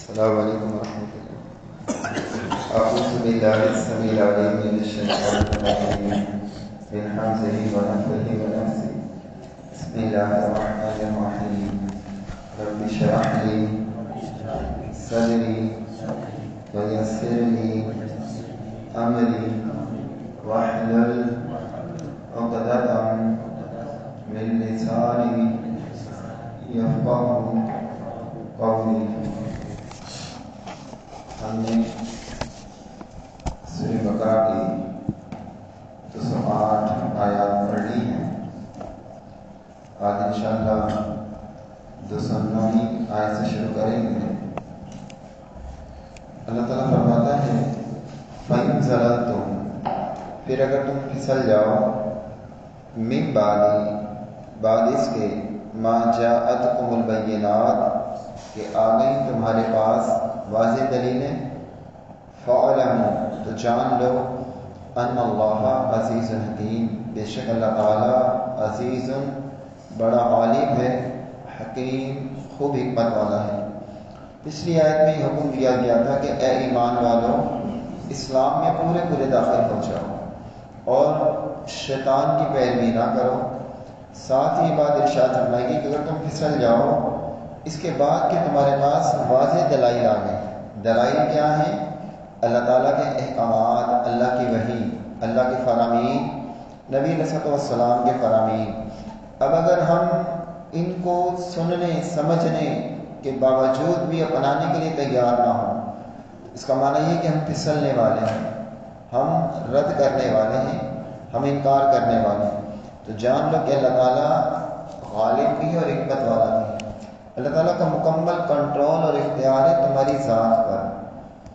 السلام علیکم ورحمۃ اللہ۔ اعوذ باللہ السمیع العلیم من الشیطان الرجیم من حمزہ ونفخہ ونفثہ بسم اللہ الرحمن الرحیم رب اشرح لی صدری ویسر لی امری واحلل عقدۃ من لسانی یفقہوا قولی۔ ہم نے سورہ بقرہ کی 208 آیات پڑھ لی ہیں۔ آج انشاءاللہ 209 آیت سے شروع کریں گے۔ اللہ تعالیٰ فرماتا ہے فَإِن زَلَلْتُمْ، پھر اگر تم پھسل جاؤ، من بعد اس کے ما جاءتکم البینات، کہ آ گئی تمہارے پاس واضح دلیلیں، فَاعْلَمُوا، تو جان لو، ان اللہ عزیز حکیم، بے شک اللہ تعالی عزیز بڑا غالب ہے، حکیم خوب حکمت والا ہے۔ پچھلی آیت میں یہ حکم دیا گیا تھا کہ اے ایمان والوں، اسلام میں پورے داخل ہو جاؤ اور شیطان کی پیروی نہ کرو۔ ساتھ ہی بات ارشاد فرمائی گی کہ اگر تم پھسل جاؤ اس کے بعد کہ تمہارے پاس واضح دلائل آ گئے۔ دلائل کیا ہیں؟ اللہ تعالیٰ کے احکامات، اللہ کی وحی، اللہ کے فرامین، نبی علیہ السلام کے فرامین۔ اب اگر ہم ان کو سننے سمجھنے کے باوجود بھی اپنانے کے لیے تیار نہ ہوں، اس کا معنی یہ کہ ہم پھسلنے والے ہیں، ہم رد کرنے والے ہیں، ہم انکار کرنے والے ہیں، تو جان لو کہ اللہ تعالیٰ غالب بھی ہے اور حکمت والا بھی ہے۔ اللہ تعالیٰ کا مکمل کنٹرول اور اختیار ہے تمہاری ذات پر،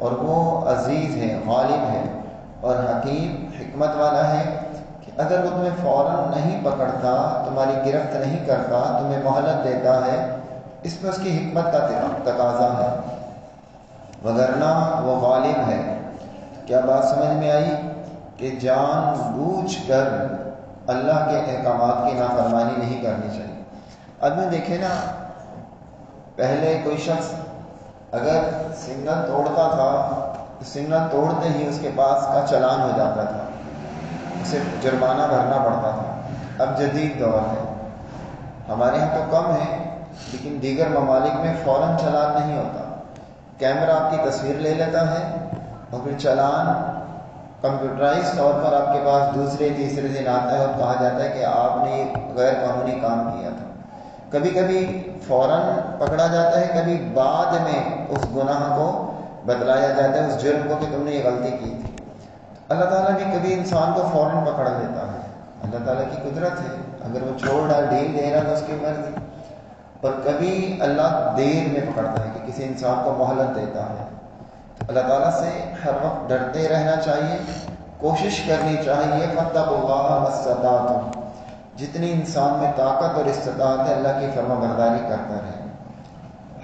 اور وہ عزیز ہے، غالب ہے اور حکیم حکمت والا ہے کہ اگر وہ تمہیں فوراً نہیں پکڑتا، تمہاری گرفت نہیں کرتا، تمہیں مہلت دیتا ہے، اس میں اس کی حکمت کا تقاضا ہے، وگرنہ وہ غالب ہے۔ کیا بات سمجھ میں آئی کہ جان بوجھ کر اللہ کے احکامات کی نافرمانی نہیں کرنی چاہیے۔ آدمی دیکھے نا، پہلے کوئی شخص اگر سگنل توڑتا تھا تو سگنل توڑتے ہی اس کے پاس کا چلان ہو جاتا تھا، اسے جرمانہ بھرنا پڑتا تھا۔ اب جدید دور ہے، ہمارے یہاں تو کم ہے لیکن دیگر ممالک میں فوراً چلان نہیں ہوتا۔ کیمرہ آپ کی تصویر لے لیتا ہے اور پھر چلان کمپیوٹرائز طور پر آپ کے پاس دوسرے تیسرے دن آتا ہے اور کہا جاتا ہے کہ آپ نے یہ غیر قانونی کام کیا تھا۔ کبھی کبھی فوراً پکڑا جاتا ہے، کبھی بعد میں اس گناہ کو بتلایا جاتا ہے، اس جرم کو کہ تم نے یہ غلطی کی تھی۔ اللہ تعالیٰ بھی کبھی انسان کو فوراً پکڑ لیتا ہے، اللہ تعالیٰ کی قدرت ہے، اگر وہ چھوڑ رہا ڈھیل دے رہا تو اس کی مرضی، اور کبھی اللہ دیر میں پکڑتا ہے کہ کسی انسان کو مہلت دیتا ہے۔ تو اللہ تعالیٰ سے ہر وقت ڈرتے رہنا چاہیے، کوشش کرنی چاہیے، فاتقوا اللہ ما استطعتم، جتنی انسان میں طاقت اور استطاعت ہے اللہ کی فرما برداری کرتا رہے۔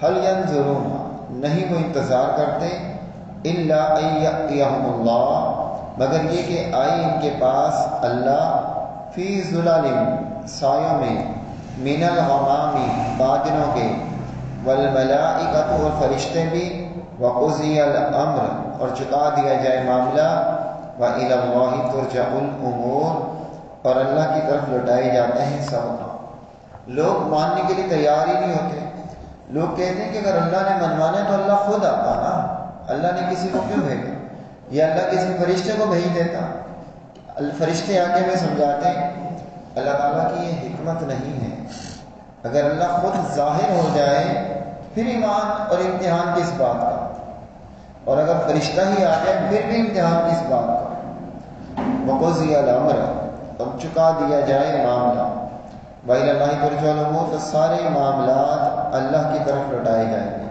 هل ينظرون، نہیں وہ انتظار کرتے، الا ان یأتیہم اللہ، مگر یہ کہ آئی ان کے پاس اللہ، فی ظلال، سایوں میں، من الغمام، بادلوں کے، والملائکۃ، اور فرشتے بھی، وقضی الامر، اور چکا دیا جائے معاملہ، وإلی اللہ ترجع الامور، اور اللہ کی طرف لوٹائے جاتے ہیں سب۔ لوگ ماننے کے لیے تیار ہی نہیں ہوتے۔ لوگ کہتے ہیں کہ اگر اللہ نے منوانا ہے تو اللہ خود آتا نا، اللہ نے کسی کو کیوں بھیجا، یا اللہ کسی فرشتے کو بھیج دیتا۔ فرشتے آ کے ہمیں سمجھاتے ہیں اللہ تعالیٰ کی یہ حکمت نہیں ہے۔ اگر اللہ خود ظاہر ہو جائے پھر ایمان اور امتحان کس بات کا، اور اگر فرشتہ ہی آ جائے پھر بھی امتحان کس بات کا۔ وقضی الامر، اب چکا دیا جائے معاملہ، وإلی اللہ ترجع الامور، تو سارے معاملات اللہ کی طرف لوٹائے جائیں گے،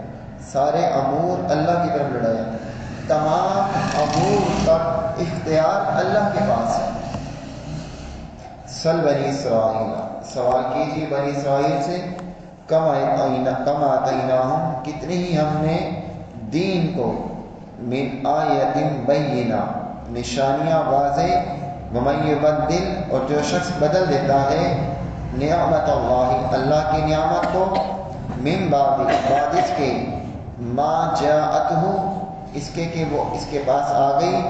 سارے امور اللہ کی طرف لوٹائے جائیں گے، تمام امور کا اختیار اللہ کے پاس ہے۔ سل بنی اسرائیل، سوال کیجیے بنی اسرائیل سے، کم آتیناہم، کتنی ہی ہم نے دین کو، من آیت بینہ، نشانیاں واضح، ومن یبدل، اور جو شخص بدل دیتا ہے، نعمت اللہ، اللہ کی نعمت کو، من بعد اس کے، ما جاءتہ اس کے کہ وہ اس کے پاس آ گئی،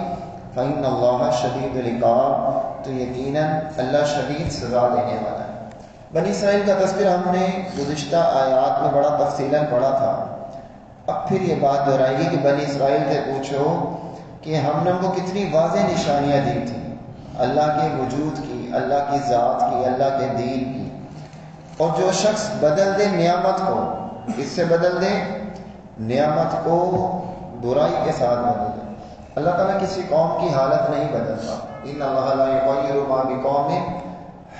فإن اللہ شدید العقاب تو یقیناً اللہ شدید سزا دینے والا ہے۔ بنی اسرائیل کا تذکرہ ہم نے گزشتہ آیات میں بڑا تفصیلاً پڑھا تھا۔ اب پھر یہ بات دہرائے گی کہ بنی اسرائیل سے پوچھو کہ ہم نے ان کو کتنی واضح نشانیاں دی تھیں اللہ کے وجود کی، اللہ کی ذات کی، اللہ کے دین کی۔ اور جو شخص بدل دے نعمت کو، اس سے بدل دے نعمت کو برائی کے ساتھ بدل دے۔ اللہ تعالیٰ کسی قوم کی حالت نہیں بدلتا۔ ان اللہ لا یغیر ما بقوم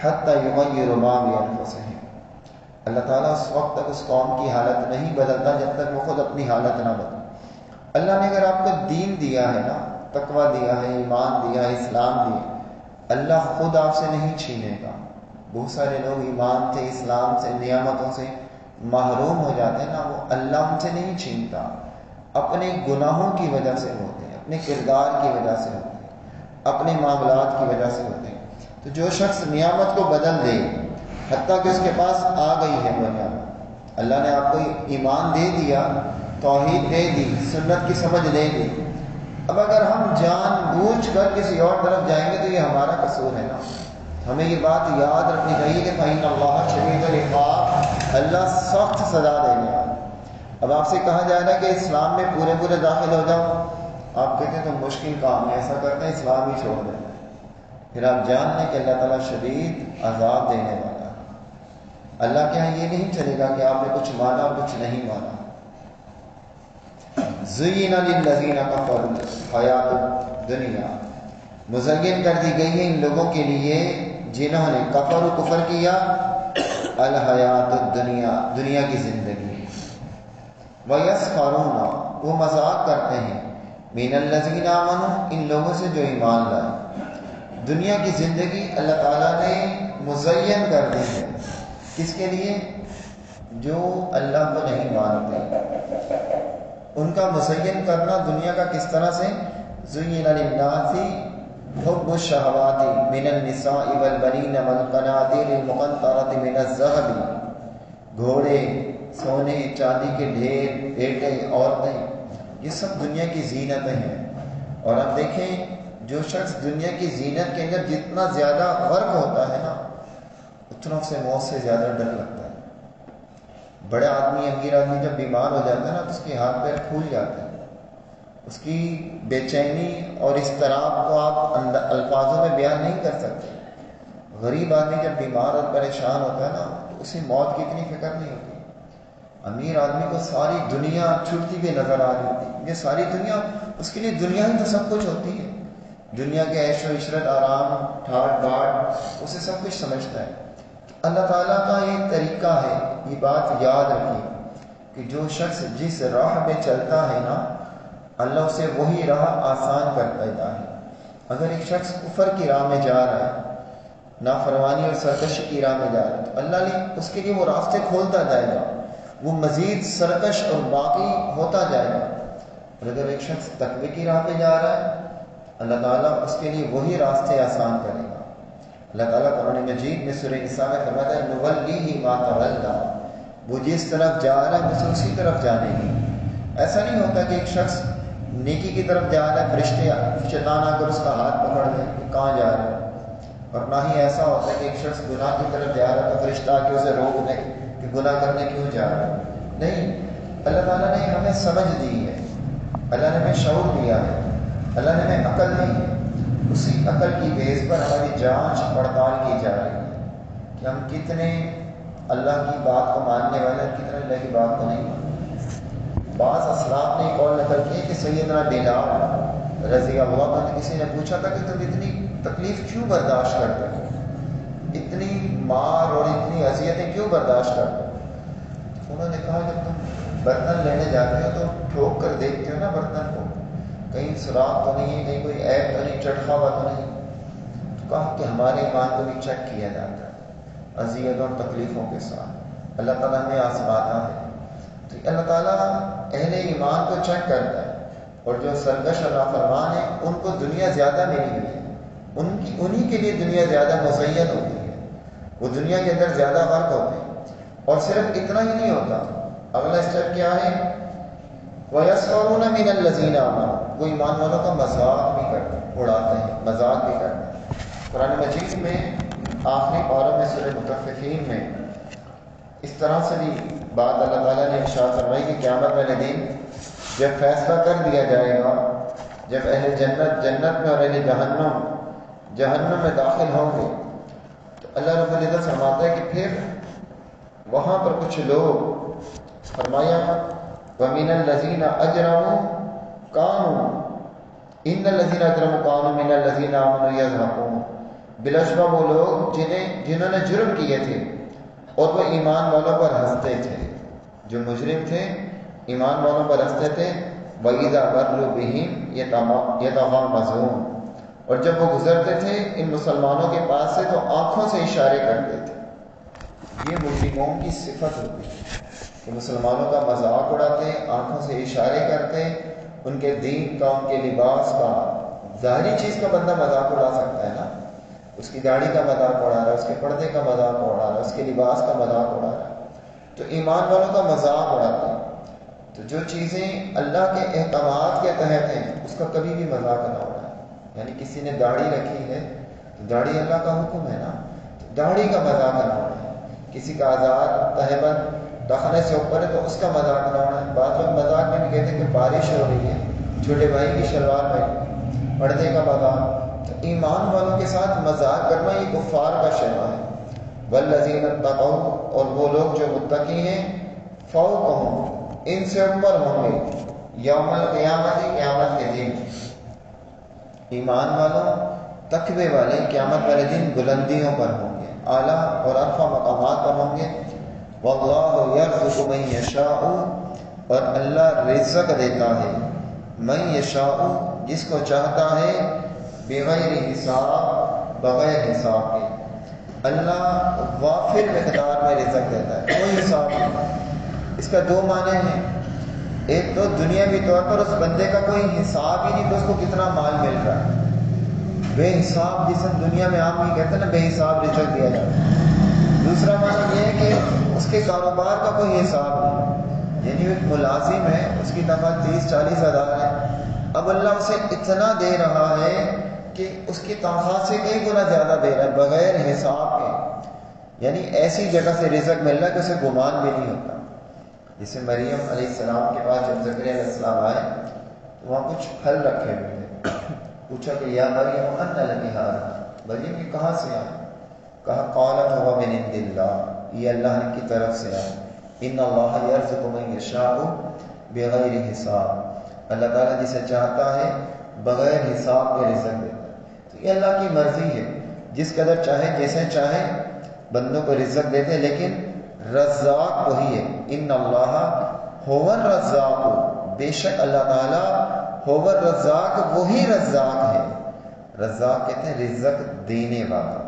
حتی یغیر ما بانفسہم۔ اللہ تعالیٰ اس وقت تک اس قوم کی حالت نہیں بدلتا جب تک وہ خود اپنی حالت نہ بدلے۔ اللہ نے اگر آپ کو دین دیا ہے نا، تقویٰ دیا ہے، ایمان دیا ہے، اسلام دیا، اللہ خود آپ سے نہیں چھینے گا۔ بہت سارے لوگ ایمان سے، اسلام سے، نعمتوں سے محروم ہو جاتے ہیں نا، وہ اللہ ان سے نہیں چھینتا، اپنے گناہوں کی وجہ سے ہوتے ہیں، اپنے کردار کی وجہ سے ہوتے ہیں، اپنے معاملات کی وجہ سے ہوتے ہیں۔ تو جو شخص نعمت کو بدل دے، حتیٰ کہ اس کے پاس آ گئی ہے وہ نعمت، اللہ نے آپ کو ایمان دے دیا، توحید دے دی، سنت کی سمجھ دے دی، اب اگر ہم جان بوجھ کر کسی اور طرف جائیں گے تو یہ ہمارا قصور ہے نا۔ ہمیں یہ بات یاد رکھنی چاہیے کہ فإن اللہ شدید العقاب، اللہ سخت سزا دے گا۔ اب آپ سے کہا جائے نا کہ اسلام میں پورے داخل ہو جاؤ، آپ کہتے ہیں تو مشکل کام ہے، ایسا کرتے ہیں اسلام ہی چھوڑ دیں، پھر آپ جان لیں کہ اللہ تعالیٰ شدید عذاب دینے والا ہے۔ اللہ کے یہاں یہ نہیں چلے گا کہ آپ نے کچھ مانا اور کچھ نہیں مانا۔ زین للذین کفروا الحیات الدنیا، مزین کر دی گئی ہے ان لوگوں کے لیے جنہوں نے کفر کیا، الحیات الدنیا، دنیا کی زندگی، ویسخرون، وہ مذاق کرتے ہیں، من الذین آمنوا، ان لوگوں سے جو ایمان لائے۔ دنیا کی زندگی اللہ تعالیٰ نے مزین کر دی ہے، کس کے لیے؟ جو اللہ کو نہیں مانتے، ان کا مزین کرنا دنیا کا کس طرح سے؟ زین للناس حب الشہوات من النساء والبنین والقناطیر المقنطرۃ من الذہب، گھوڑے، سونے چاندی کے ڈھیر، بیٹے، عورتیں، یہ سب دنیا کی زینتیں ہیں۔ اور اب دیکھیں جو شخص دنیا کی زینت کے اندر جتنا زیادہ غرق ہوتا ہے نا، اتنا اسے موت سے زیادہ ڈر لگتا ہے۔ بڑے آدمی، امیر آدمی جب بیمار ہو جاتا ہے نا تو اس کے ہاتھ پیر پھول جاتے ہیں، اس کی بے چینی اور اضطراب کو آپ الفاظوں میں بیان نہیں کر سکتے۔ غریب آدمی جب بیمار اور پریشان ہوتا ہے نا تو اسے موت کی اتنی فکر نہیں ہوتی۔ امیر آدمی کو ساری دنیا چھٹتی ہوئی نظر آ رہی ہوتی، یہ ساری دنیا اس کے لیے دنیا ہی تو سب کچھ ہوتی ہے، دنیا کے عیش و عشرت، آرام، ٹھاٹ باٹ، اسے سب کچھ سمجھتا ہے۔ اللہ تعالیٰ کا یہ طریقہ ہے، یہ بات یاد رکھیے کہ جو شخص جس راہ میں چلتا ہے نا، اللہ اسے وہی راہ آسان کر دیتا ہے۔ اگر ایک شخص کفر کی راہ میں جا رہا ہے، نافرمانی اور سرکشی کی راہ میں جا رہا ہے، تو اللہ نے اس کے لیے وہ راستے کھولتا جائے گا، وہ مزید سرکش اور باقی ہوتا جائے گا۔ اور اگر ایک شخص تقوی کی راہ پہ جا رہا ہے، اللہ تعالیٰ اس کے لیے وہی راستے آسان کرے گا۔ اللہ تعالیٰ قرآن مجید میں سورہ نساء میں فرماتا ہے نولیہ ما تولیٰ، وہ جس طرف جا رہا ہے اسے اسی طرف جانے گی۔ ایسا نہیں ہوتا کہ ایک شخص نیکی کی طرف جا رہا ہے، فرشتے شیطان آ کر اس کا ہاتھ پکڑ لے کہ کہاں جا رہا ہے، اور نہ ہی ایسا ہوتا ہے کہ ایک شخص گناہ کی طرف جا رہا ہے تو فرشتہ آ کے اسے روک لے کہ گناہ کرنے کیوں جا رہا ہے۔ نہیں، اللہ تعالیٰ نے ہمیں سمجھ دی ہے، اللہ نے ہمیں شعور دیا ہے، اللہ نے ہمیں عقل دی ہے، اسی عقل کی بیس پر ہماری جانچ پڑتال کی جا رہی ہے کہ ہم کتنے اللہ کی بات کو ماننے والے ہیں، کتنے اللہ کی بات کو نہیں مانتے۔ بعض اسلاف نے ایک قول نقل کی کہ سیدنا بلال رضی اللہ عنہ کسی نے پوچھا تھا کہ تم اتنی تکلیف کیوں برداشت کرتے ہو، اتنی مار اور اتنی اذیتیں کیوں برداشت کرتے ہو؟ انہوں نے کہا جب تم برتن لینے جاتے ہو تو ٹھوک کر دیکھتے ہو نا برتن کو، کہیں سراخ تو نہیں ہے، کہیں کوئی عیب تو نہیں، چٹخا ہوا تو نہیں۔ تو کہا کہ ہمارے ایمان کو بھی چیک کیا جاتا ہے اذیتوں اور تکلیفوں کے ساتھ، اللہ تعالیٰ ہمیں آزماتا ہے۔ تو اللہ تعالیٰ اہل ایمان کو چیک کرتا ہے، اور جو سرکش اور نافرمان ہیں ان کو دنیا زیادہ ملی ہوئی ہے، انہی کے لیے دنیا زیادہ مزین ہوتی ہے، وہ دنیا کے اندر زیادہ غرق ہوتے ہیں۔ اور صرف اتنا ہی نہیں ہوتا، اگلا اسٹیپ کیا ہے وَيَسْخَرُونَ مِنَ الَّذِينَ آمَنُوا، وہ ایمان والوں کا مذاق بھی کرتے ہیں، اڑاتے ہیں، مذاق بھی کرتے ہیں۔ قرآن مجید میں آخری پارہ میں سورہ مطففین میں اس طرح سے بھی بات اللہ تعالیٰ نے ارشاد فرمائی کہ قیامت والے دن جب فیصلہ کر دیا جائے گا، جب اہل جنت جنت میں اور اہل جہنم جہنم میں داخل ہوں گے، تو اللہ رب العزت فرماتا ہے کہ پھر وہاں پر کچھ لوگ، فرمایا وَمِنَ الَّذِينَ أَجْرَمُوا كَانُوا إِنَّ الَّذِينَ أَجْرَمُوا كَانُوا مِنَ الَّذِينَ آمَنُوا يَضْحَكُونَ، بلاشبہ وہ لوگ جنہوں نے جرم کیے تھے اور وہ ایمان والوں پر ہنستے تھے، جو مجرم تھے ایمان والوں پر ہنستے تھے۔ وَإِذَا مَرُّوا بِهِمْ يَتَغَامَزُونَ، اور جب وہ گزرتے تھے ان مسلمانوں کے پاس سے تو آنکھوں سے اشارے کرتے تھے۔ یہ مجرموں کی صفت ہوتی ہے کہ مسلمانوں کا مذاق اڑاتے، آنکھوں سے اشارے کرتے، ان کے دین کا، ان کے لباس کا، ظاہری چیز کا بندہ مذاق اڑا سکتا ہے نا، اس کی داڑھی کا مذاق اڑا رہا ہے، اس کے پردے کا مذاق اڑا رہا ہے، اس کے لباس کا مذاق اڑا رہا ہے، تو ایمان والوں کا مذاق اڑاتے ہیں۔ تو جو چیزیں اللہ کے احکامات کے تحت ہیں اس کا کبھی بھی مذاق نہ اڑائے۔ یعنی کسی نے داڑھی رکھی ہے تو داڑھی اللہ کا حکم ہے نا، تو داڑھی کا مذاق نہ اڑائے۔ کسی کا آزاد تہبند داخلے سے اوپر ہے تو اس کا مذاق نہ اڑائے۔ بعض لوگ مذاق میں بھی کہتے ہیں کہ بارش ہو رہی ہے، چھوٹے بھائی کی شلوار میں پردے کا مذاق۔ تو ایمان والوں کے ساتھ مذاق کرنا یہ کفار کا شیوا ہے۔ والذین اتقوا، اور وہ لوگ جو متقی ہیں، فوقہم، ان سے اوپر ہوں گے، یوم القیامت، قیامت کے دن۔ ایمان والوں، تقوی والے قیامت والے دن بلندیوں پر ہوں گے، اعلیٰ اور ارفع مقامات پر ہوں گے۔ واللہ یرزق من یشاء، اور اللہ رزق دیتا ہے، من یشاء، جس کو چاہتا ہے، بغیر حساب، بغیر حساب کے۔ اللہ وافر مقدار میں رزق دیتا ہے، کوئی حساب نہیں۔ اس کا دو معنی ہیں، ایک تو دنیاوی طور پر اس بندے کا کوئی حساب ہی نہیں کہ اس کو کتنا مال مل رہا ہے، بے حساب، جسے دنیا میں عام ہی کہتے ہیں نا بے حساب رزق دیا جاتا ہے۔ دوسرا معنی یہ ہے کہ اس کے کاروبار کا کوئی حساب نہیں، یعنی ایک ملازم ہے، اس کی تنخواہ 30-40 ہزار ہے، اب اللہ اسے اتنا دے رہا ہے کہ اس کی تنخواہ سے کئی گنا زیادہ دے رہا ہے بغیر حساب کے، یعنی ایسی جگہ سے رزق مل رہا ہے کہ اسے گمان بھی نہیں ہوتا۔ جیسے مریم علیہ السلام کے پاس جب زکریا علیہ السلام آئے تو وہاں کچھ پھل رکھے ہوئے تھے، پوچھا کہ یا مریم ان لکی ھذا، مریم یہ کہاں سے آئے؟ کہا قالت هو من عند اللہ، یہ اللہ کی طرف سے آئے، ان اللہ یرزق من یشاء بغیر حساب، اللہ تعالیٰ جسے چاہتا ہے بغیر حساب کے رزق دیتا ہے۔ تو یہ اللہ کی مرضی ہے، جس قدر چاہے جیسے چاہے بندوں کو رزق دیتے، لیکن رزاق وہی ہے۔ ان اللہ هو الرزاق، بے شک اللہ تعالیٰ هو الرزاق، وہی رزاق ہے۔ رزاق کہتے ہیں رزق دینے والا،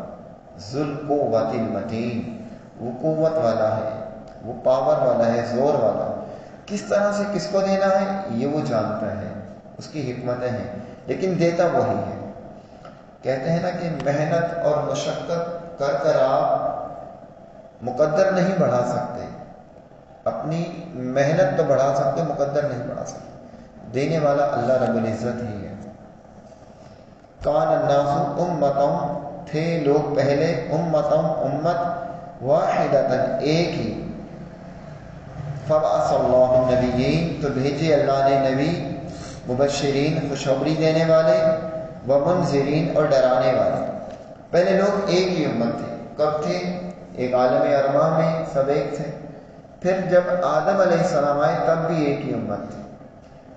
ذو القوۃ المتین، وہ قوت والا ہے، وہ پاور والا ہے، زور والا۔ کس طرح سے کس کو دینا ہے یہ وہ جانتا ہے، اس کی حکمتیں ہیں، لیکن دیتا وہی ہے۔ کہتے ہیں نا کہ محنت اور مشقت کر کر آپ مقدر نہیں بڑھا سکتے، اپنی محنت تو بڑھا سکتے، مقدر نہیں بڑھا سکتے، دینے والا اللہ رب العزت ہی ہے۔ کان الناس امتًا، تھے لوگ پہلے، امتًا، امت، واحدۃ، ایک ہی، فبعث اللہ النبیین، تو بھیجے اللہ نے نبی، مبشرین، خوشخبری دینے والے، ومنذرین، اور ڈرانے والے۔ پہلے لوگ ایک ہی امت تھے، کب تھے؟ ایک عالم ارواح میں سب ایک تھے، پھر جب آدم علیہ السلام آئے تب بھی ایک ہی امت تھی،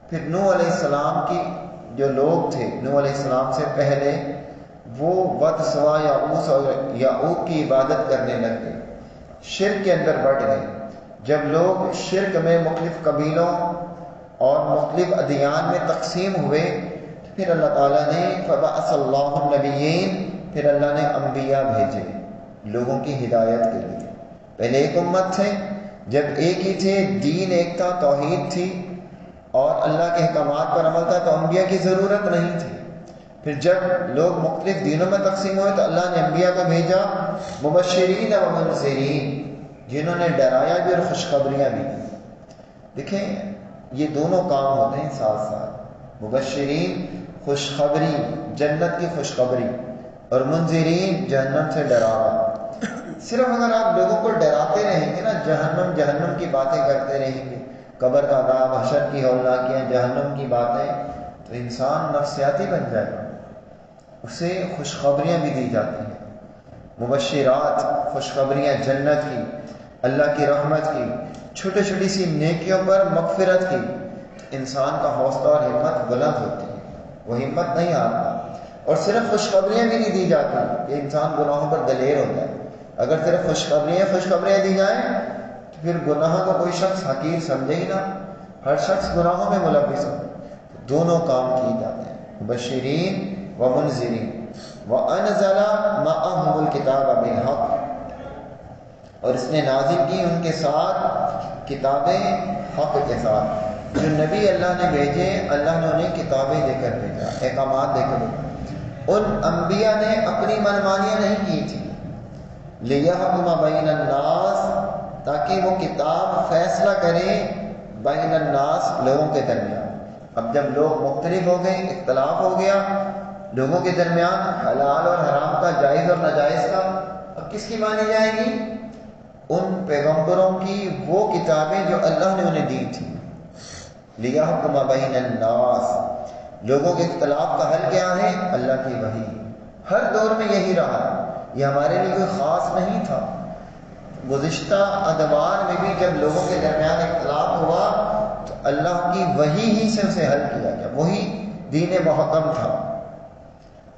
پھر نوح علیہ السلام کی جو لوگ تھے، نوح علیہ السلام سے پہلے، وہ ود، سوا، یعوث اور یعوق کی عبادت کرنے لگ گئے، شرک کے اندر بٹ گئے۔ جب لوگ شرک میں مختلف قبیلوں اور مختلف ادیان میں تقسیم ہوئے، پھر اللہ تعالیٰ نے فبعث اللہ النبیین، پھر اللہ نے انبیاء بھیجے لوگوں کی ہدایت کے لیے۔ پہلے ایک امت تھے، جب ایک ہی تھے، دین ایک تھا، توحید تھی اور اللہ کے احکامات پر عمل تھا، تو انبیاء کی ضرورت نہیں تھی۔ پھر جب لوگ مختلف دینوں میں تقسیم ہوئے تو اللہ نے انبیاء کو بھیجا، مبشرین و منذرین، جنہوں نے ڈرایا بھی اور خوشخبریاں بھی دی۔ دیکھیں یہ دونوں کام ہوتے ہیں ساتھ ساتھ. مبشرین خوشخبری، جنت کی خوشخبری، اور منذرین جہنم سے ڈراوا. صرف اگر آپ لوگوں کو ڈراتے رہیں گے نا، جہنم کی باتیں کرتے رہیں گے، قبر کا عذاب، حشر کی ہولناکیاں، جہنم کی باتیں، تو انسان نفسیاتی بن جائے گا. اسے خوشخبریاں بھی دی جاتی ہیں، مبشرات، خوشخبریاں جنت کی، اللہ کی رحمت کی، چھوٹی چھوٹی سی نیکیوں پر مغفرت کی. انسان کا حوصلہ اور ہمت بلند ہوتی ہے، وہ ہمت نہیں ہارتا. اور صرف خوشخبریاں بھی نہیں دی جاتی کہ انسان گناہوں پر دلیر ہو جائے. اگر صرف خوشخبریاں دی جائیں تو پھر گناہ کو کوئی شخص حقیر سمجھے ہی نہ، ہر شخص گناہوں میں ملوث ہو. دونوں کام کیے جاتے ہیں، مبشرین و منذرین. وَأَنزَلَ مَعَهُمُ الْكِتَابَ بِالْحَقِّ، اور اس نے نازل کی ان کے ساتھ کتابیں حق کے ساتھ. جو نبی اللہ نے بھیجے، اللہ نے انہیں کتابیں دے کر بھیجا، احکامات دے کر بھیجا. ان انبیاء نے اپنی منمانیاں نہیں کی تھی. لِيَحْكُمَ بَيْنَ النَّاسِ، تاکہ وہ کتاب فیصلہ کرے بین الناس، لوگوں کے درمیان. اب جب لوگ مختلف ہو گئے، اختلاف ہو گیا لوگوں کے درمیان، حلال اور حرام کا، جائز اور ناجائز کا، اب کس کی مانی جائے گی؟ ان پیغمبروں کی وہ کتابیں جو اللہ نے انہیں دی تھی. لِيَحْكُمَ بَيْنَ النَّاسِ، لوگوں کے اختلاف کا حل کیا ہے؟ اللہ کی وحی. ہر دور میں یہی رہا ہے، یہ ہمارے لیے کوئی خاص نہیں تھا. گزشتہ ادوار میں بھی جب لوگوں کے درمیان اختلاف ہوا تو اللہ کی وحی ہی سے اسے حل کیا گیا. وہی دین محکم تھا.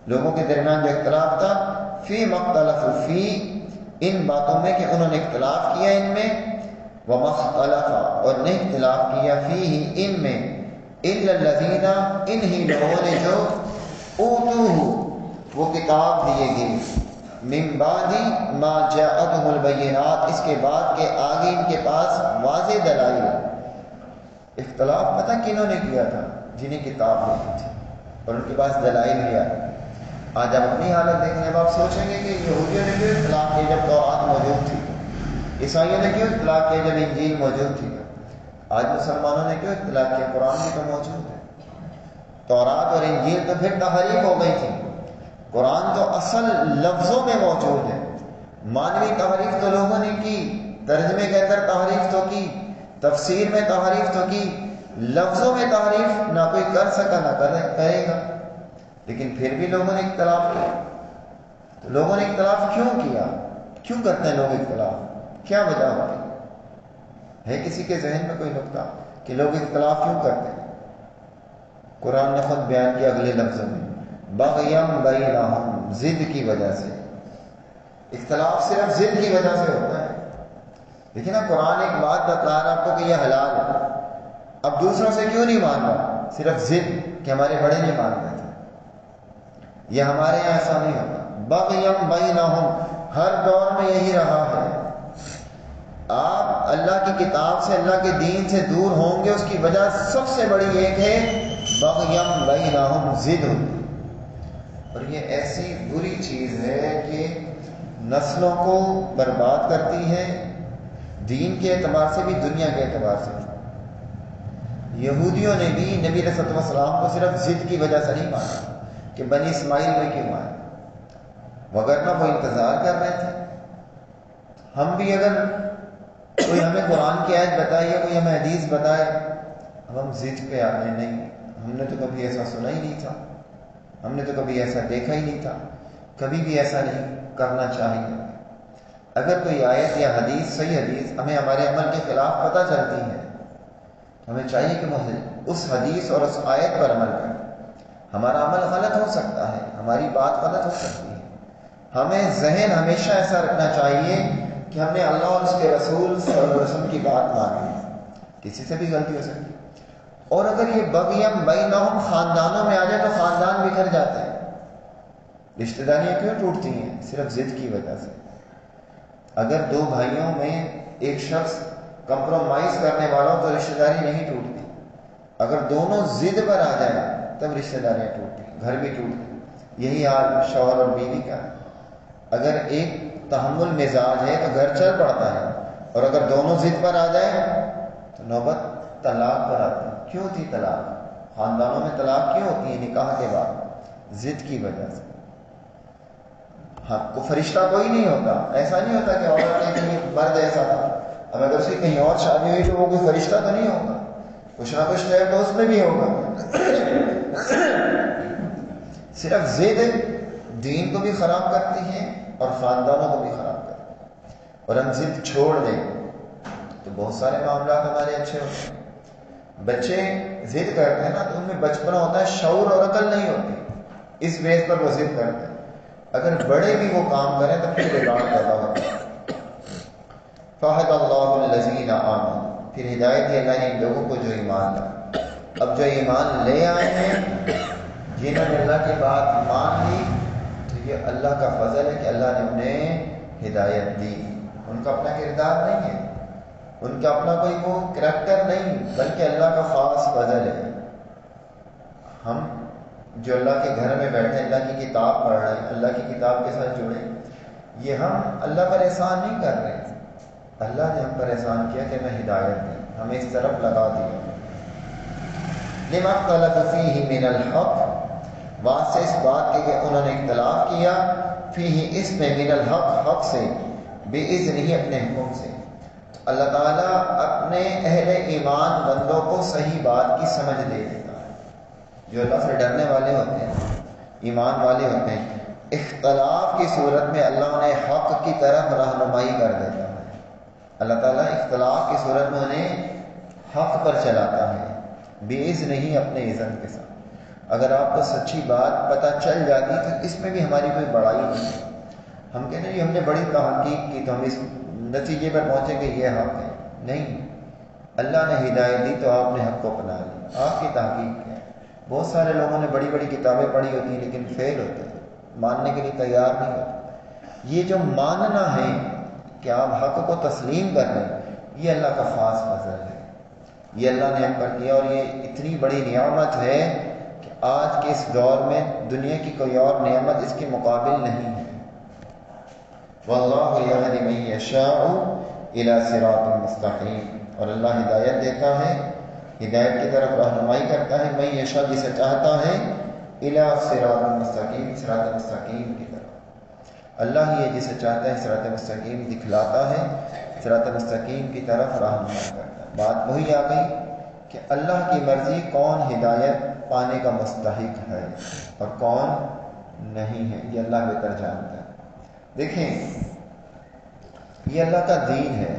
لوگوں کے درمیان جو اختلاف تھا، فی مختلف فی، ان باتوں میں کہ انہوں نے اختلاف کیا ان میں، ومختلف، اور نہیں اختلاف کیا، فی ان میں، الا الذین، انہی لوگوں نے جو اوتوہ، وہ کتاب دیے گئے، من بعد ما جاءتهم البینات، اس کے بعد کہ آگے ان کے پاس واضح دلائل. اختلاف پتہ کنہوں نے کیا تھا؟ جنہیں کتاب دی تھی اور ان کے پاس دلائل بھی آئے. آج آپ اپنی حالت دیکھیں، اب آپ سوچیں گے کہ یہودیوں نے کیوں اختلاف کیا جب تورات موجود تھی؟ عیسائیوں نے کیوں اختلاف کیا جب انجیل موجود تھی؟ آج مسلمانوں نے کیوں اختلاف کیا؟ قرآن بھی تو موجود ہے. تورات اور انجیل تو پھر تحریف ہو گئی تھی، قرآن تو اصل لفظوں میں موجود ہے. مانوی تحریف تو لوگوں نے کی، ترجمے کے اندر تحریف تو کی، تفسیر میں تحریف تو کی، لفظوں میں تحریف نہ کوئی کر سکا نہ کرے گا. لیکن پھر بھی لوگوں نے اختلاف کیا. تو لوگوں نے اختلاف کیوں کیا؟ کیوں کرتے ہیں لوگ اختلاف؟ کیا وجہ ہوتی ہے کسی کے ذہن میں کوئی نقطہ کہ لوگ اختلاف کیوں کرتے ہیں؟ قرآن نے خود بیان کیا اگلے لفظوں میں، بغیم بینہم، ضد کی وجہ سے. اختلاف صرف ضد کی وجہ سے ہوتا ہے. لیکن قرآن ایک بات بتلا رہا آپ کو کہ یہ حلال ہے، اب دوسروں سے کیوں نہیں مان رہا؟ صرف ضد کہ ہمارے بڑے نہیں مان رہے تھے. یہ ہمارے یہاں ایسا نہیں ہوتا. بغیم بینہم، ہر دور میں یہی رہا ہے. آپ اللہ کی کتاب سے، اللہ کے دین سے دور ہوں گے، اس کی وجہ سب سے بڑی ایک ہے بغیم بینہم، ضد ہوتی. اور یہ ایسی بری چیز ہے کہ نسلوں کو برباد کرتی ہے، دین کے اعتبار سے بھی، دنیا کے اعتبار سے بھی. یہودیوں نے بھی نبی علیہ السلام کو صرف ضد کی وجہ سے نہیں مانا کہ بنی اسماعیل میں کیوں آئے، وگرنہ وہ انتظار کر رہے تھے. ہم بھی اگر کوئی ہمیں قرآن کی آیت بتائیے، کوئی ہمیں حدیث بتائے، اب ہم ضد پہ آ رہے ہیں، نہیں ہم نے تو کبھی ایسا سنا ہی نہیں تھا، ہم نے تو کبھی ایسا دیکھا ہی نہیں تھا، کبھی بھی ایسا نہیں کرنا چاہیے. اگر کوئی آیت یا حدیث، صحیح حدیث ہمیں ہمارے عمل کے خلاف پتہ چلتی ہے، ہمیں چاہیے کہ اس حدیث اور اس آیت پر عمل کریں. ہمارا عمل غلط ہو سکتا ہے، ہماری بات غلط ہو سکتی ہے، ہمیں ذہن ہمیشہ ایسا رکھنا چاہیے کہ ہم نے اللہ اور اس کے رسول صلی اللہ علیہ وسلم کی بات مانی ہے. کسی سے بھی غلطی ہو سکتی ہے. اور اگر یہ بغیم بینہم خاندانوں میں آ جائے تو خاندان بکھر جاتے ہیں. رشتہ داریاں کیوں ٹوٹتی ہیں؟ صرف ضد کی وجہ سے. اگر دو بھائیوں میں ایک شخص کمپرومائز کرنے والا ہو تو رشتہ داری نہیں ٹوٹتی. اگر دونوں ضد پر آ جائیں تب رشتہ داریاں ٹوٹتی، گھر بھی ٹوٹتے. یہی حال شوہر اور بیوی کا ہے. اگر ایک تحمل مزاج ہے تو گھر چل پڑتا ہے، اور اگر دونوں ضد پر آ جائیں تو نوبت طلاق پر آتے ہیں. کیوں تھی طلاق؟ خاندانوں میں طلاق کیوں ہوتی ہے نکاح کے بعد؟ ضد کی وجہ سے. ہاں کو فرشتہ کوئی نہیں ہوتا. ایسا نہیں ہوتا کہ عورت کہیں مرد ایسا تھا، اب اگر اس کی کہیں اور شادی ہوئی تو وہ کوئی فرشتہ تو نہیں ہوگا، کچھ نہ کچھ ٹائم تو اس میں بھی ہوگا. صرف ضد دین کو بھی خراب کرتی ہے اور خاندانوں کو بھی خراب کرتی ہے. اور ہم ضد چھوڑ دیں تو بہت سارے معاملات ہمارے اچھے ہوتے ہیں. بچے ضد کرتے ہیں نا تو ان میں بچپنا ہوتا ہے، شعور اور عقل نہیں ہوتی، اس بیس پر وہ ضد کرتے ہیں. اگر بڑے بھی وہ کام کریں تو پھر بگاڑ پیدا ہوتا ہے. فَهَدَ اللَّهُ الَّذِينَ آمَنُوا، پھر ہدایت دی اللہ نے ان لوگوں کو جو ایمان لائے. اب جو ایمان لے آئے ہیں، جنہوں نے اللہ کی بات مان لی، تو یہ اللہ کا فضل ہے کہ اللہ نے انہیں ہدایت دی. ان کا اپنا کردار نہیں ہے، ان کا اپنا کوئی وہ کریکٹر نہیں، بلکہ اللہ کا خاص فضل ہے. ہم جو اللہ کے گھر میں بیٹھے اللہ کی کتاب پڑھ رہے ہیں، اللہ کی کتاب کے ساتھ جڑے، یہ ہم اللہ پر احسان نہیں کر رہے. اللہ نے ہم پر احسان کیا کہ ہمیں ہدایت دی، ہمیں اس طرف لگا دیا. لِمَا اخْتَلَفُوا فِيهِ مِنَ الْحَقِّ، واسطے اس بات کے کہ انہوں نے اختلاف کیا، فیہ اس میں، من الحق، حق سے، بِإِذْنِهِ، اپنے حکم سے. اللہ تعالیٰ اپنے اہل ایمان بندوں کو صحیح بات کی سمجھ دے دیتا ہے. جو اللہ سے ڈرنے والے ہوتے ہیں، ایمان والے ہوتے ہیں، اختلاف کی صورت میں اللہ انہیں حق کی طرف رہنمائی کر دیتا ہے. اللہ تعالیٰ اختلاف کی صورت میں انہیں حق پر چلاتا ہے، بِإِذْنِهِ، اپنے اذن کے ساتھ. اگر آپ کو سچی بات پتہ چل جاتی تو اس میں بھی ہماری کوئی بڑائی نہیں ہے. ہم کہتے ہیں ہم نے بڑی تحقیق کی تو ہم اس نتیجے پر پہنچے کہ یہ حق ہے. نہیں، اللہ نے ہدایت دی تو آپ نے حق کو اپنا لی، آپ کی تحقیق کیا ہے. بہت سارے لوگوں نے بڑی بڑی کتابیں پڑھی ہوتی ہیں لیکن فیل ہوتے ہیں، ماننے کے لیے تیار نہیں ہوتے. یہ جو ماننا ہے کہ آپ حق کو تسلیم کر لیں، یہ اللہ کا خاص فضل ہے. یہ اللہ نے ہم پر کیا، اور یہ اتنی بڑی نعمت ہے کہ آج کے اس دور میں دنیا کی کوئی اور نعمت اس کے مقابل نہیں ہے. وَاللَّهُ يَهْدِي مَن يَشَاءُ إِلَى صِرَاطٍ مُسْتَقِيمٍ، اور اللہ ہدایت دیتا ہے، ہدایت کی طرف رہنمائی کرتا ہے، من یشاء، جسے چاہتا ہے، إِلَى صِرَاطٍ مُسْتَقِيمٍ، صراط مستقیم کی طرف. اللہ ہی ہے جسے چاہتا ہے صراط مستقیم دکھلاتا ہے، صراط مستقیم کی طرف رہنمائی کرتا ہے. بات وہی آ گئی کہ اللہ کی مرضی کون ہدایت پانے کا مستحق ہے اور کون نہیں ہے، یہ اللہ بہتر جانتا ہے. دیکھیں، یہ اللہ کا دین ہے.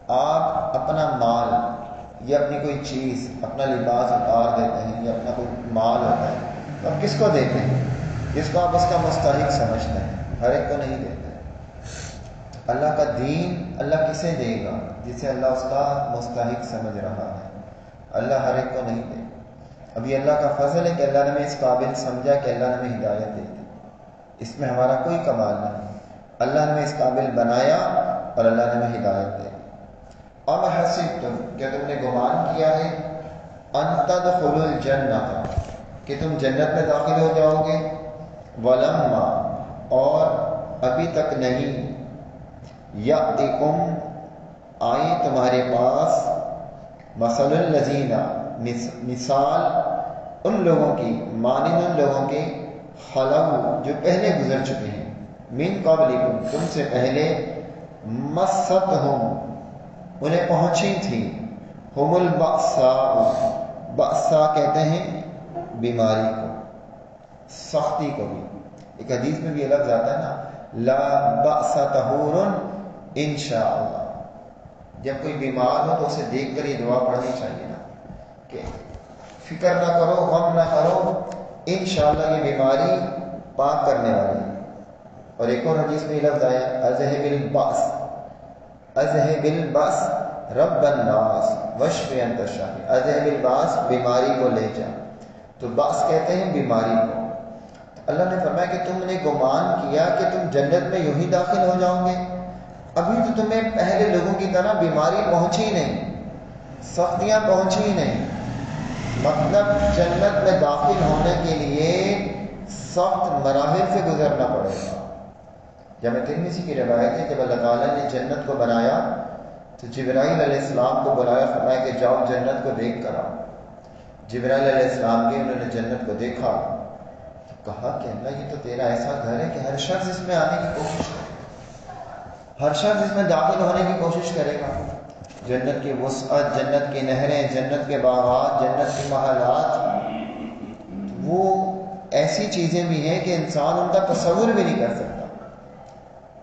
آپ اپنا مال یا اپنی کوئی چیز، اپنا لباس اتار دیتے ہیں یا اپنا کوئی مال ہوتا ہے تو آپ کس کو دیتے ہیں؟ جس کو آپ اس کا مستحق سمجھتے ہیں. ہر ایک کو نہیں دیتے. اللہ کا دین اللہ کسے دے گا؟ جسے اللہ اس کا مستحق سمجھ رہا ہے. اللہ ہر ایک کو نہیں دے. ابھی اللہ کا فضل ہے کہ اللہ نے ہمیں اس قابل سمجھا کہ اللہ نے ہمیں ہدایت دے دی. اس میں ہمارا کوئی کمال نہیں. اللہ نے ہمیں اس قابل بنایا اور اللہ نے ہمیں ہدایت دے دی. ام حسبتم، کیا تم نے گمان کیا ہے، ان تدخلوا الجنہ، کہ تم جنت میں داخل ہو جاؤ گے، ولما، اور ابھی تک نہیں، یأتکم، آئی تمہارے پاس، مثل الذین، مثال ان لوگوں کی، مانند ان لوگوں کے، خلو، جو پہلے گزر چکے ہیں، من قبلکم، تم سے پہلے، مستہم، انہیں پہنچی تھی، ہم البأساء، بأسا کہتے ہیں بیماری کو، سختی کو بھی. ایک حدیث میں بھی یہ لفظ آتا ہے نا، لا بأس طہور انشاءاللہ. جب کوئی بیمار ہو تو اسے دیکھ کر یہ دعا پڑھنی چاہیے نا کہ فکر نہ کرو، غم نہ کرو، انشاءاللہ یہ بیماری پاک کرنے والی ہے. اور ایک اور حدیث میں یہ لفظ آیا، اذهب البأس، اذهب البأس رب الناس واشف انت الشافی. اذهب البأس، بیماری کو لے جا. تو بأس کہتے ہیں بیماری کو. اللہ نے فرمایا کہ تم نے گمان کیا کہ تم جنت میں یوں ہی داخل ہو جاؤ گے، ابھی تو تمہیں پہلے لوگوں کی طرح بیماری پہنچی نہیں، سختیاں پہنچی نہیں. مطلب جنت میں داخل ہونے کے لیے سخت مراحل سے گزرنا پڑے گا. جامع ترمذی کی روایت ہے، جب اللہ تعالیٰ نے جنت کو بنایا تو جبرائیل علیہ السلام کو بلایا، فرمایا کہ جاؤ جنت کو دیکھ کر آؤ۔ جبرائیل علیہ السلام گئے، انہوں نے جنت کو دیکھا تو کہا کہ اللہ یہ تو تیرا ایسا گھر ہے کہ ہر شخص اس میں آنے کی کوشش کرے، ہر شخص اس میں داخل ہونے کی کوشش کرے گا۔ جنت کی وسعت، جنت کی نہریں، جنت کے باغات، جنت کے محلات، وہ ایسی چیزیں بھی ہیں کہ انسان ان کا تصور بھی نہیں کر سکتا۔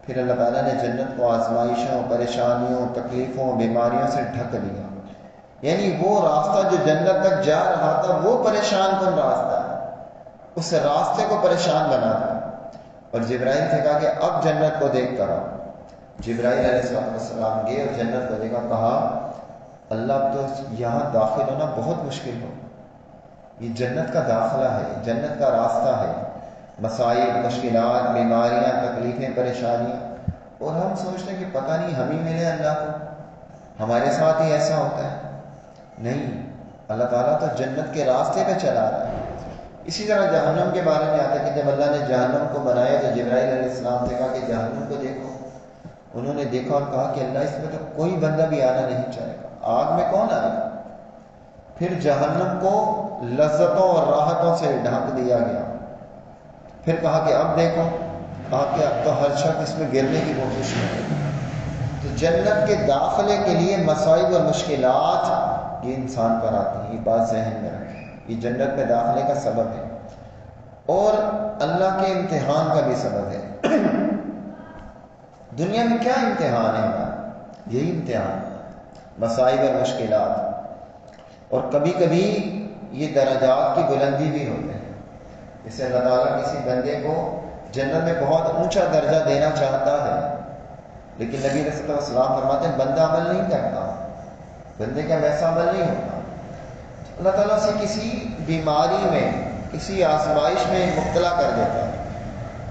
پھر اللہ تعالیٰ نے جنت کو آزمائشوں، پریشانیوں، تکلیفوں، بیماریوں سے ڈھک دیا۔ یعنی وہ راستہ جو جنت تک جا رہا تھا وہ پریشان کن راستہ ہے، اس راستے کو پریشان بنا دیا۔ اور جبرائیل سے کہا کہ اب جنت کو دیکھ کر آؤ۔ جبرائیل علیہ السلام گئے اور جنت کو دیکھا، کہا اللہ اب تو یہاں داخل ہونا بہت مشکل ہو، یہ جنت کا داخلہ ہے، جنت کا راستہ ہے، مسائل، مشکلات، بیماریاں، تکلیفیں، پریشانیاں، اور ہم سوچتے ہیں کہ پتہ نہیں ہم ہی ملے اللہ کو، ہمارے ساتھ ہی ایسا ہوتا ہے۔ نہیں، اللہ تعالیٰ تو جنت کے راستے پہ چلا رہا ہے۔ اسی طرح جہنم کے بارے میں آتا ہے کہ جب اللہ نے جہنم کو بنایا تو جبرائیل علیہ السلام سے کہا کہ جہنم کو دیکھو۔ انہوں نے دیکھا اور کہا کہ اللہ اس میں تو کوئی بندہ بھی آنا نہیں چاہے گا، آگ میں کون آئے گا؟ پھر جہنم کو لذتوں اور راحتوں سے ڈھانپ دیا گیا۔ پھر کہا کہ اب دیکھو، کہا کہ اب تو ہر شخص اس میں گرنے کی کوشش کرے۔ تو جنت کے داخلے کے لیے مصائب اور مشکلات یہ انسان پر آتی ہیں، یہ بات ذہن میں رکھیں، یہ جنت میں داخلے کا سبب ہے اور اللہ کے امتحان کا بھی سبب ہے۔ دنیا میں کیا امتحان ہے ہمارا؟ یہی امتحان، مصائب اور مشکلات، اور کبھی کبھی یہ درجات کی بلندی بھی ہوتے ہیں۔ جسے اللہ تعالیٰ کسی بندے کو جنت میں بہت اونچا درجہ دینا چاہتا ہے، لیکن نبی صلی اللہ علیہ وسلم فرماتے ہیں بندہ عمل نہیں کرتا، بندے کا ویسا عمل نہیں ہوتا۔ اللہ تعالیٰ سے کسی بیماری میں، کسی آزمائش میں مبتلا کر دیتا ہے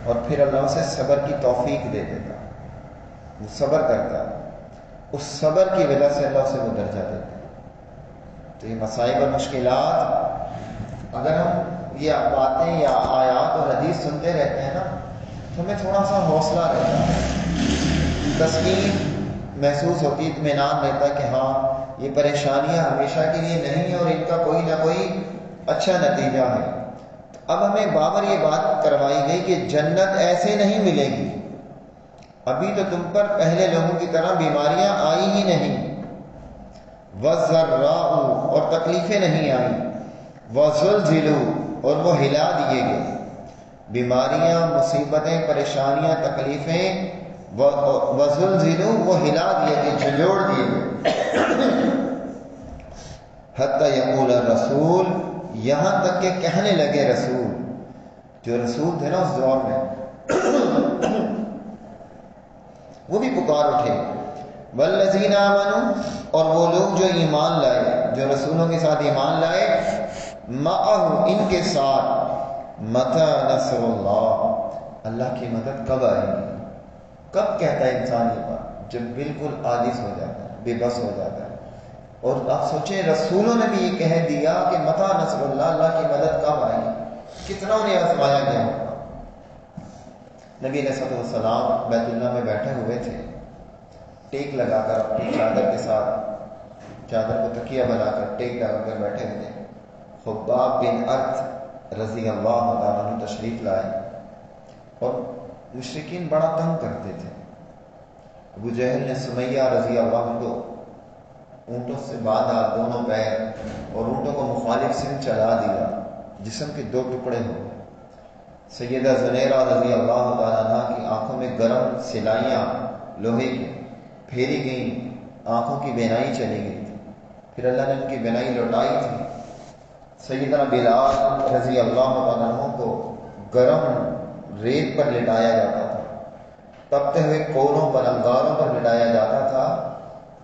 اور پھر اللہ اسے صبر کی توفیق دے دیتا ہے، وہ صبر کرتا ہے، اس صبر کی وجہ سے اللہ اسے وہ درجہ دیتا ہے۔ تو یہ مصائب اور مشکلات، اگر ہم یہ باتیں یا آیات اور حدیث سنتے رہتے ہیں نا تو ہمیں تھوڑا سا حوصلہ رہتا ہے، تسکین محسوس ہوتی، اطمینان رہتا ہے کہ ہاں یہ پریشانیاں ہمیشہ کے لیے نہیں ہیں اور ان کا کوئی نہ کوئی اچھا نتیجہ ہے۔ اب ہمیں بابر یہ بات کروائی گئی کہ جنت ایسے نہیں ملے گی، ابھی تو تم پر پہلے لوگوں کی طرح بیماریاں آئی ہی نہیں، وَالضَّرَّاءُ اور تکلیفیں نہیں آئیں، وَزُلْزِلُوا اور وہ ہلا دیے گئے، بیماریاں، مصیبتیں، پریشانیاں، تکلیفیں، وَزُلْزِلُوا وہ ہلا دیے گئے، جھنجھوڑ دیے گئے، حَتَّى يَقُولَ الرَّسُولُ یہاں تک کہ کہنے لگے رسول، جو رسول تھے نا اس دور میں وہ بھی پکار اٹھے، وَالَّذِينَ آمَنُوا اور وہ لوگ جو ایمان لائے، جو رسولوں کے ساتھ ایمان لائے، مَعَهُ ان کے ساتھ، مَتَى نَصْرُ اللَّهِ اللہ کی مدد کب آئے گی؟ کب کہتا ہے انسان یہ بات؟ جب بالکل عاجز ہو جاتا ہے، بے بس ہو جاتا ہے۔ اور آپ سوچیں رسولوں نے بھی یہ کہہ دیا کہ مَتَى نَصْرُ اللَّهِ اللہ کی مدد کب آئے گی؟ کتنا انہیں آزمایا گیا ہوگا۔ نبی علیہ السلام بیت اللہ میں بیٹھے ہوئے تھے، ٹیک لگا کر اپنی چادر کے ساتھ، چادر کو تکیہ بنا کر ٹیک لگا کر بیٹھے ہوئے تھے۔ خباب بن ارت رضی اللہ تعالیٰ عنہ تشریف لائے اور مشرکین بڑا تنگ کرتے تھے۔ ابو جہل نے سمیہ رضی اللہ عنہ کو اونٹوں سے باندھا دونوں پیر اور اونٹوں کو مخالف سمت چلا دیا، جسم کے دو ٹکڑے ہو گئے۔ سیدہ زنیرہ رضی اللہ تعالیٰ عنہ کی آنکھوں میں گرم سلائیاں لوہے کی پھیری گئیں، آنکھوں کی بینائی چلی گئی تھی، پھر اللہ نے ان کی بینائی لوٹائی تھی۔ سیدنا بلال رضی اللہ تعالیٰ عنہ کو گرم ریت پر لٹایا جاتا تھا، تپتے ہوئے کولوں پر، انگاروں پر لٹایا جاتا تھا،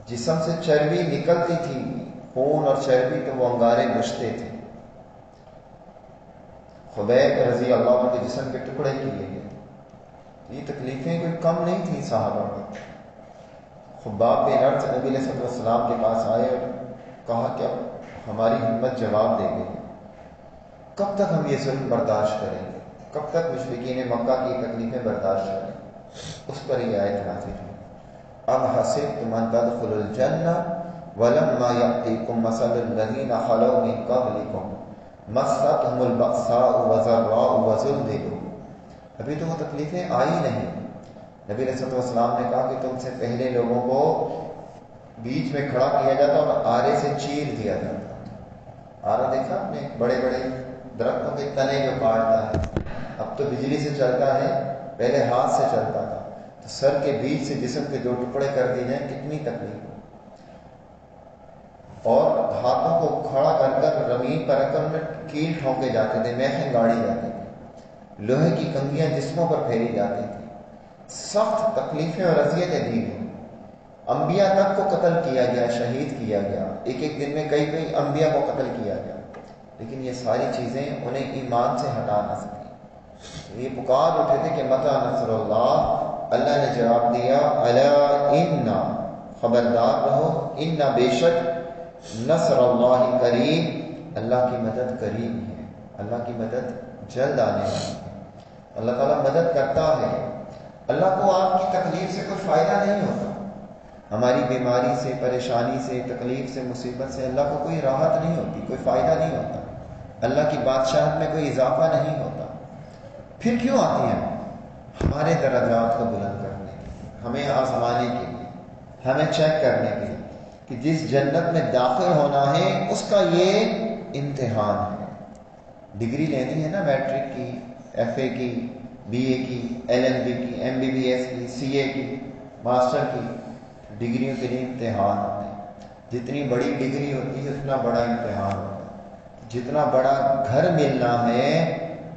جسم سے چربی نکلتی تھی، خون اور چربی تو وہ انگارے بجھتے تھے۔ خبیب رضی اللہ عنہ کے جسم کے ٹکڑے کیے گئے۔ یہ تکلیفیں کوئی کم نہیں تھیں صحابہ کو۔ خباب بن ارت نبی علیہ السلام کے پاس آئے اور کہا کہ اب ہماری ہمت جواب دے گئی، کب تک ہم یہ ظلم برداشت کریں گے، کب تک مشرکین مکہ کی تکلیفیں برداشت کریں گے؟ اس پر یہ آیت نازل ہوئی۔ ام حسبتم ان تدخلوا الجنہ ولما یأتیکم مثل الذین خلوا من قبلکم مستهم البأساء والضراء وزلزلوا، ابھی تو وہ تکلیفیں آئی نہیں. نبی علیہ الصلوۃ والسلام نے کہا کہ تم سے پہلے لوگوں کو بیچ میں کھڑا کیا جاتا اور آرے سے چیر دیا جاتا. آرا دیکھا آپ نے؟ بڑے بڑے درختوں کے تنے جو کاٹتا ہے. اب تو بجلی سے چلتا ہے، پہلے ہاتھ سے چلتا تھا. تو سر کے بیچ سے جسم کے 2 ٹکڑے کر دیے جائیں کتنی تکلیف ہو. اور ہاتھوں کو کھڑا کر کر زمین پر رکھ کر ان میں کیل ٹھونکے جاتے تھے، میخیں گاڑی جاتی تھی، لوہے کی کنگھیاں جسموں پر پھیری جاتی تھی. سخت تکلیفیں اور اذیتیں دی گئی. انبیاء تک کو قتل کیا گیا، شہید کیا گیا. ایک ایک دن میں کئی کئی انبیاء کو قتل کیا گیا. لیکن یہ ساری چیزیں انہیں ایمان سے ہٹا نہ سکی. یہ پکار اٹھے تھے کہ متى نصر اللہ. اللہ نے جواب دیا الا ان، خبردار رہو، ان بے شک نصر اللہ قریب، اللہ کی مدد قریب ہے، اللہ کی مدد جلد آنے والی ہے. اللہ تعالیٰ مدد کرتا ہے. اللہ کو آپ کی تکلیف سے کوئی فائدہ نہیں ہوتا. ہماری بیماری سے، پریشانی سے، تکلیف سے، مصیبت سے اللہ کو کوئی راحت نہیں ہوتی، کوئی فائدہ نہیں ہوتا. اللہ کی بادشاہت میں کوئی اضافہ نہیں ہوتا. پھر کیوں آتی ہیں؟ ہمارے درجات کو بلند کرنے کے لیے، ہمیں آزمانے کے لیے، ہمیں چیک کرنے کے لیے کہ جس جنت میں داخل ہونا ہے اس کا یہ امتحان ہے. ڈگری لینی ہے نا، میٹرک کی، ایف اے کی، بی اے کی، ایل ایل بی کی، ایم بی بی ایس کی، سی اے کی، ماسٹر کی. ڈگریوں کے لیے امتحان ہوتے ہیں. جتنی بڑی ڈگری ہوتی ہے اتنا بڑا امتحان ہوتا ہے. جتنا بڑا گھر ملنا ہے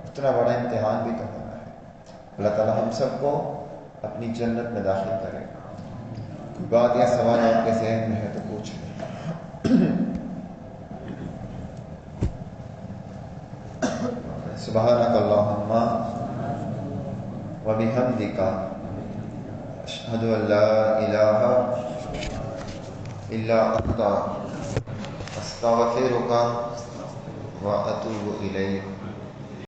اتنا بڑا امتحان بھی تو ہونا ہے. اللہ تعالیٰ ہم سب کو اپنی جنت میں داخل کرے. کوئی بات یا سوال آپ کے ذہن میں ہے تو پوچھ لیں. سبحانک اللہم وبحمدک اشہد ان لا الہ الا انت استغفرک واتوب الیک.